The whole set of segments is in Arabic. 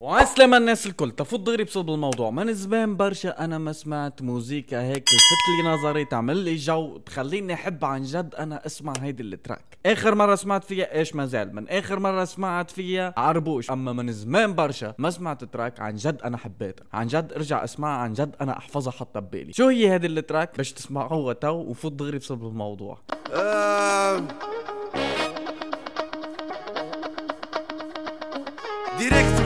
وعسلامة الناس الكل. تفوت دغري بصلب الموضوع. من زمان برشا انا ما سمعت موزيكا هيك تلفت لي نظري، تعمل لي جو، تخليني احب عن جد انا اسمع هيدي التراك. اخر مرة سمعت فيها ايش مازال، من اخر مرة سمعت فيها عربوش. اما من زمان برشا ما سمعت تراك عن جد انا حبيتها، عن جد ارجع اسمعها، عن جد انا احفظها حتى ببالي. شو هي هيدي التراك؟ باش تسمعوها تو وفوت دغري بصلب الموضوع. ديريكت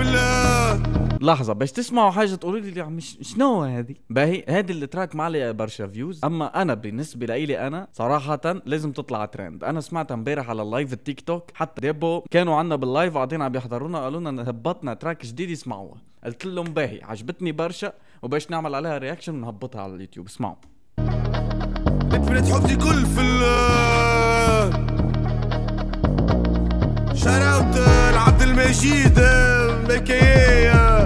لحظة باش تسمعوا حاجة تقولوا لي عم شنو هذه؟ باهي هذه التراك ما عليها برشا فيوز، اما انا بالنسبة لإلي انا صراحة لازم تطلع ترند. انا سمعتها امبارح على اللايف التيك توك، حتى ديبو كانوا عنا باللايف قاعدين عم يحضرونا، قالوا لنا هبطنا تراك جديد اسمعوها. قلت لهم باهي عجبتني برشا وباش نعمل عليها رياكشن نهبطها على اليوتيوب. اسمعوا. البنات حبتي كل في شراوت العبد المجيد مكية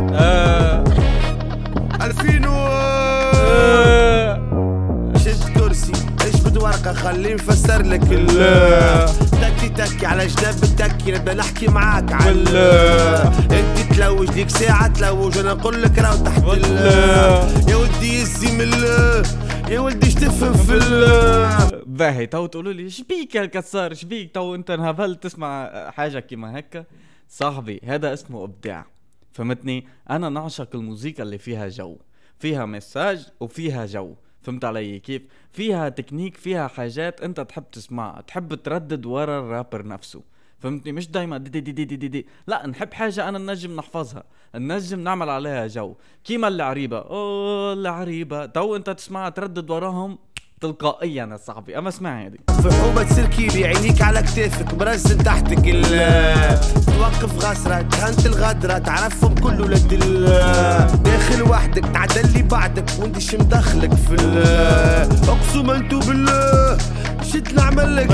2000 شد كرسي ايش بد ورقة خليني نفسر لك تكي تكي على جنب التكي نبدا نحكي معاك على انت تلوج ليك ساعة تلوج انا نقول لك راهو تحت يا ودي يزي من يا ولدي ايش تفهم في باهي تو تقولوا لي شبيك يا الكسار، شبيك تو انت انهبلت تسمع حاجة كيما هكا؟ صاحبي هذا اسمه ابداع، فهمتني؟ انا نعشق الموسيقى اللي فيها جو، فيها مساج وفيها جو، فهمت علي كيف؟ فيها تكنيك، فيها حاجات انت تحب تسمعها، تحب تردد ورا الرابر نفسه، فهمتني؟ مش دايما دي دي دي دي دي دي. لا، نحب حاجة انا ننجم نحفظها، ننجم نعمل عليها جو، كيما العريبة. اوه العريبة تو انت تسمعها تردد وراهم تلقائيا يا صاحبي. اما اسمع هذه في حومة سلكيلي عينيك على كتافك مرزن تحتك توقف غسرة دهنت الغدرة تعرفهم كل ولاد داخل وحدك تعدل لي بعدك وانتش مدخلك في اقسم انتو بالله شت نعمل لك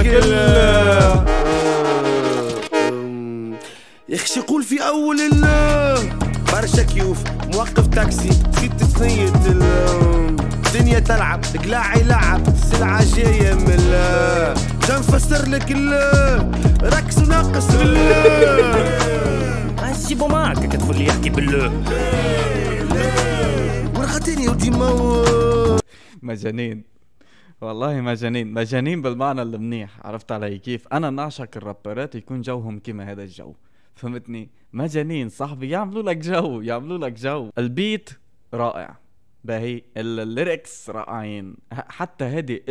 يخشي يقول في اول برشا كيوف موقف تاكسي سكت ثنية الدنيا تلعب القلاع يلعب السلعة جاية من جا نفسر لك ركز وناقص سيبو معاك كتقول لي يحكي بالله ورغتني ودي موت مجانين، والله مجانين، مجانين بالمعنى المنيح. عرفت علي كيف؟ انا نعشق الرابرات يكون جوهم كيما هذا الجو، فهمتني؟ مجانين صاحبي، يعملوا لك جو، يعملوا لك جو. البيت رائع، باهي الليركس رائعين، حتى هادي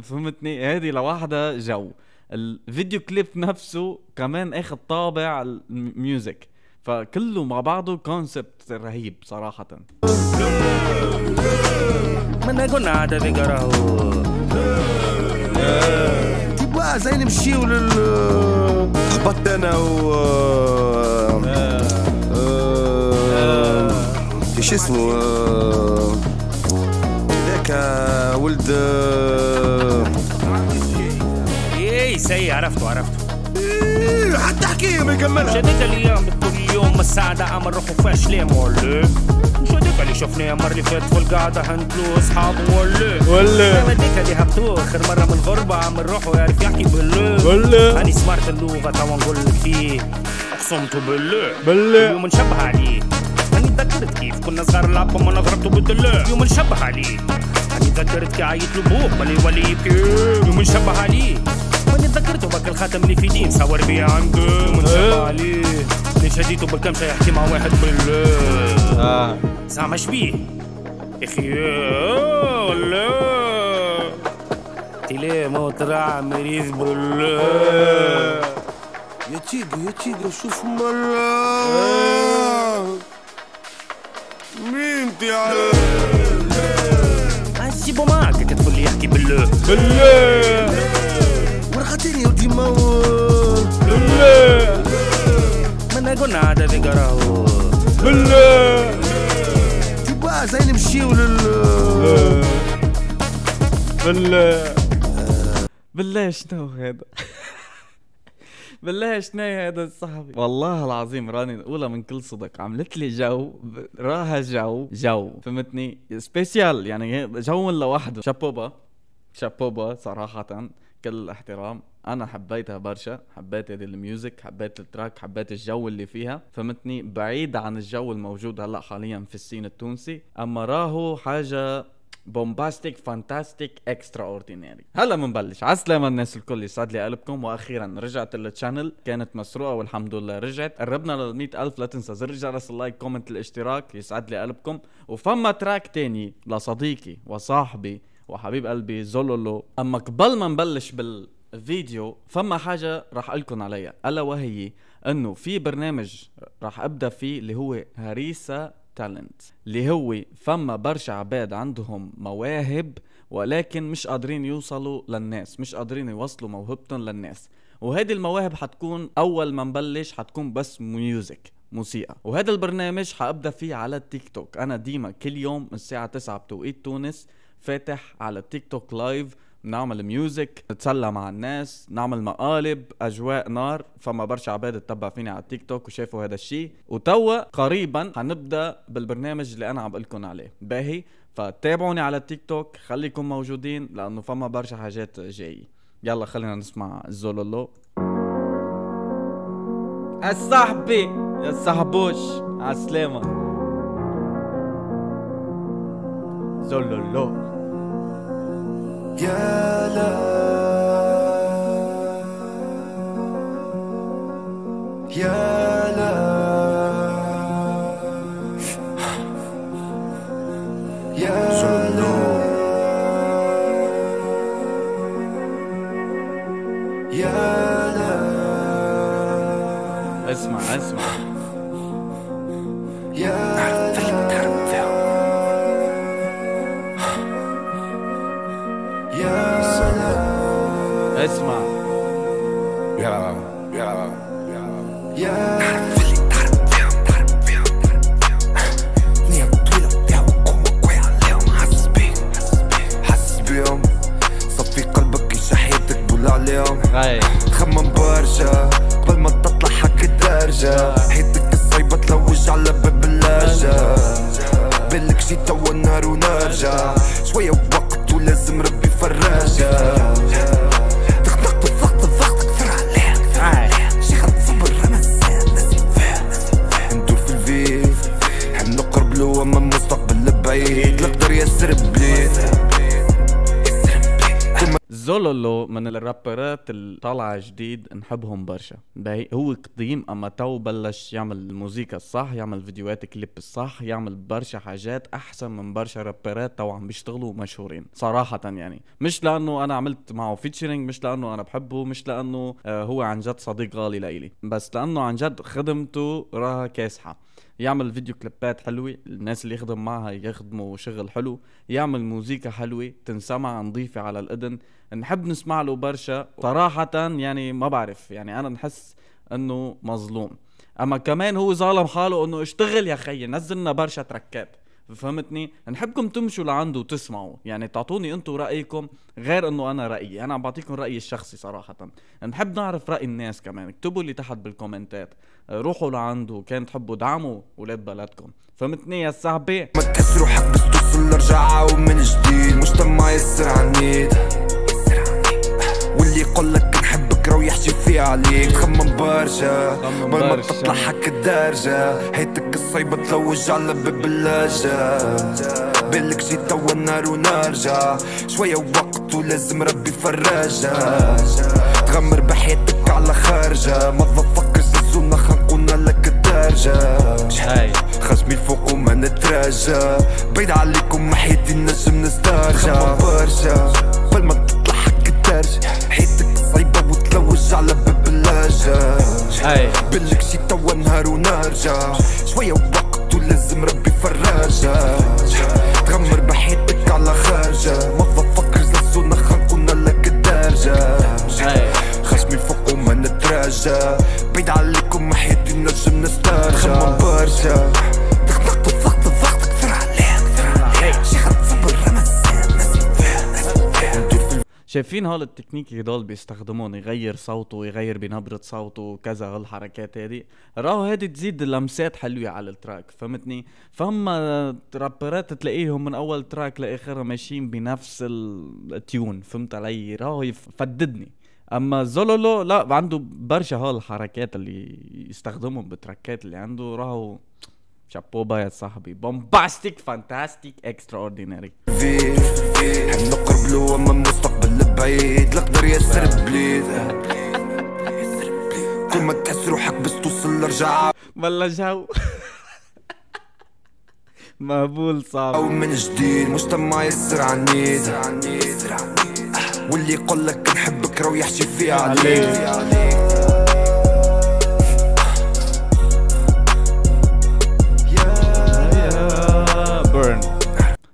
فهمتني؟ هادي لوحدها جو. الفيديو كليب نفسه كمان اخذ طابع الميوزك، فكله مع بعضه كونسبت رهيب صراحة. من قلنا هذا بقراه تبقى زي نمشيو هبطت انا ايش اسمه ذاك ولد ايه سي عرفته حتى حكيه ما يكملها. شديد اليوم كل يوم السعادة امر روحو فيها شلام ولا شديك اللي شفناه المرة اللي فاتت في القعدة هنتلو اصحاب ولا هذيك اللي هبطوه اخر مرة من الغربة عم روحو يعرف يحكي بالله هاني سمعت اللغة توا نقول لك فيه اقسمت بالله يوم نشبه عليه. هاني تذكرت كيف كنا صغار نلعبوا ما ضربته بالدلة يوم نشبه عليه. هاني تذكرت كي عيط لبوه ولي يبكي يوم نشبه عليه. هاني تذكرته بك الخاتم اللي في دين صور بيه عنده يوم نشبه عليه. ليش هديته بالكمشة يحكي مع واحد بالله زعما شبيه يا اخي ولا تلي موت راح مريض بالله يا تيجر شوف مرة مين تعال سيبو معاك كتقول لي يحكي بالله ورغتني ودي موت من قلنا هذا بقراه تبقى زي نمشيو بالله شنو هذا؟ بالله شنو هذا صاحبي؟ والله العظيم راني نقولها من كل صدق، عملت لي جو، راها جو فهمتني؟ سبيسيال يعني جو لوحده. شابوبا صراحة كل الاحترام، انا حبيتها برشا، حبيت هذه الميوزك، حبيت التراك، حبيت الجو اللي فيها، فهمتني؟ بعيد عن الجو الموجود هلا حاليا في السين التونسي، اما راهو حاجه بومباستيك فانتاستيك اكسترا اورديناري. هلا منبلش. عسلامة الناس الكل، يسعد لي قلبكم. واخيرا رجعت التشانل، كانت مسروقه والحمد لله رجعت. قربنا لل 100,000، لا تنسى زر الجرس، اللايك، كومنت، الاشتراك، يسعد لي قلبكم. وفما تراك تاني لصديقي وصاحبي وحبيب قلبي زولولو. اما قبل ما نبلش بالفيديو فما حاجه راح اقلكن عليها، الا وهي انه في برنامج راح ابدا فيه اللي هو هريسة تالنت، اللي هو فما برشا عباد عندهم مواهب ولكن مش قادرين يوصلوا للناس، مش قادرين يوصلوا موهبتهم للناس. وهذه المواهب حتكون اول ما نبلش حتكون بس ميوزك، موسيقى. وهذا البرنامج حابدا فيه على التيك توك. انا ديما كل يوم الساعة 9 بتوقيت تونس فاتح على التيك توك لايف، نعمل ميوزك، نتسلى مع الناس، نعمل مقالب، اجواء نار. فما برشا عباد تتبع فيني على التيك توك وشافوا هذا الشيء. وتوا قريبا حنبدا بالبرنامج اللي انا عم بقلكن عليه. باهي، فتابعوني على التيك توك، خليكم موجودين لانه فما برشا حاجات جاي. يلا خلينا نسمع زولولو. الصاحبي يا صاحبوش، عالسلامة. زولولو. يا لا يا لا يا لا يا لا. اسمع يا اسمع تعرف فيهم نية طويلة بيعوقوا مقوي عليهم. حس بيهم صفي قلبك يشحيتك بول عليهم. تخمم برشا قبل ما تطلع حق الدرجة. حيتك الصيبة تلوج على باب اللاجة. بالك جيت توا النار ونرجع. شوية وقت ولازم ربي فرجة. وما المستقبل بعيد نقدر يسرب لي. زولولو من الرابرات اللي طالعه جديد، نحبهم برشا. باهي، هو قديم اما تو بلش يعمل الموسيقى الصح، يعمل فيديوهات كليب الصح، يعمل برشا حاجات احسن من برشا رابرات تو عم بيشتغلوا مشهورين صراحه. يعني مش لانه انا عملت معه فيتشرينج، مش لانه انا بحبه، مش لانه هو عن جد صديق غالي لإلي، بس لانه عن جد خدمته راها كاسحه. يعمل فيديو كليبات حلوة، الناس اللي يخدم معها يخدموا شغل حلو، يعمل موسيقى حلوة تنسمع نظيفة على الأذن، نحب نسمع له برشا صراحة. يعني ما بعرف، يعني أنا نحس أنه مظلوم. أما كمان هو ظالم حاله أنه اشتغل يا خي، نزلنا برشا تركات، فهمتني؟ نحبكم تمشوا لعنده وتسمعوا، يعني تعطوني انتوا رأيكم غير انه انا رأيي. انا عم بعطيكم رأيي الشخصي صراحة. نحب نعرف رأي الناس كمان، اكتبوا لي تحت بالكومنتات، روحوا لعنده، كان تحبوا دعموا ولاد بلدكم، فهمتني يا صاحبي؟ ما تكسر روحك بس توصل لرجعة ومن جديد، مش تما يسر عنيد. واللي يقولك نحبك راو يحكي فيه عليك. تخمم برشا ما تطلع حك الدرجة. حيتك الصيبة تلوج على باب اللاجة. بالك جيت توا النار ونرجع. شوية وقت ولازم ربي فرجها. تغمر بحياتك على خارجة. ما تفكر زلزولنا خنقولنا لك الدرجة. خشمي الفوق وما نتراجع. بعيد عليكم محيتي نجم نسترجع. تخمم برشا قبل ما تطلع حك الدرجة. حيتك صيبة وتلوج على باب اللاجة. بالك شي توا نهار ونرجع. شوية وقت ولازم ربي فرجها. تغمر بحياتك على خارجة. ما تفكر زلزولنا خنقولنا لك الدرجة. خشمي فوق وما نتراجع. بعيد عليكم محيتي نجم نسترجع. تخمم برشا تخلق الضغط كثر عليك. شي خد صبر رمزان. شايفين هول التكنيك هدول بيستخدمون يغير صوته ويغير بنبرة صوته وكذا هالحركات هادي، راهو هادي تزيد لمسات حلوة على التراك، فهمتني؟ فهم رابرات تلاقيهم من اول تراك لاخرها ماشيين بنفس التيون، فهمت علي؟ راهو يفددني. اما زولولو لا، عنده برشا هول الحركات اللي يستخدمهم بالتراكات اللي عنده، راهو شابو بايا صاحبي، بومباستيك فانتاستيك اكسترا اورديناري. حب نقرب له اما المستقبل بعيد، لا قدر يسر بليد كل ما تحس روحك بس توصل لرجع ولا جو مقبول صعب او من جديد، مجتمع يسر عنيد، واللي يقول لك نحبك رو يحشي فيها عليك.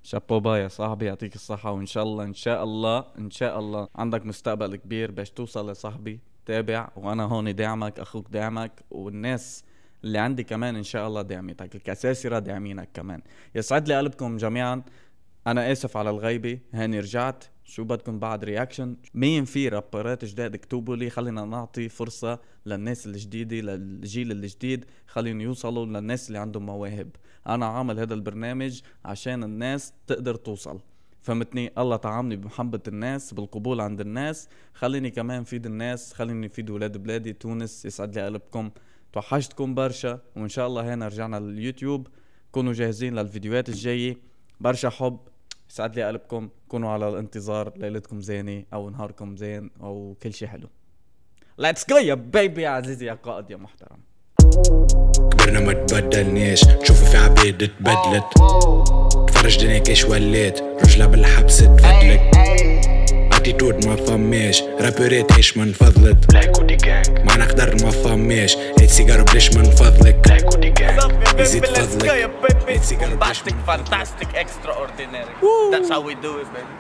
شابوبا يا صاحبي، يعطيك الصحة، وإن شاء الله إن شاء الله إن شاء الله عندك مستقبل كبير باش توصل يا صاحبي. تابع، وأنا هون داعمك، أخوك داعمك، والناس اللي عندي كمان إن شاء الله داعمتك، الكساسرة داعمينك كمان. يسعد لي قلبكم جميعا. أنا آسف على الغيبة، هاني رجعت. شو بدكم بعد رياكشن؟ مين في رابرات جداد اكتبوا لي، خلينا نعطي فرصة للناس الجديدة، للجيل الجديد، خلينا يوصلوا للناس اللي عندهم مواهب. انا عامل هذا البرنامج عشان الناس تقدر توصل، فهمتني؟ الله طعمني بمحبة الناس، بالقبول عند الناس، خليني كمان فيد الناس، خليني فيد ولاد بلادي تونس. يسعد لي قلبكم، توحشتكم برشا، وان شاء الله هنا رجعنا لليوتيوب. كونوا جاهزين للفيديوهات الجاية، برشا حب. يسعد لي قلبكم، كونوا على الانتظار، ليلتكم زينة او نهاركم زين او كل شي حلو. ليتس جو يا بيبي، يا عزيزي، يا قائد، يا محترم. كبرنا ما تبدلناش، نشوفوا في عبيد تبدلت، تفرج دنياك ايش وليت، رجلة بالحبس تفدلك، اتيتود ما فماش، رابريت ايش من فضلت، بلاك ودي جانج معنا قدر ما فماش، هيت سيجارة بليش من فضلك، بلاك ودي جانج يزيد فضلك، هيت سيجارة بليش من فضلك. Fantastic, extraordinary. That's how we do it, baby.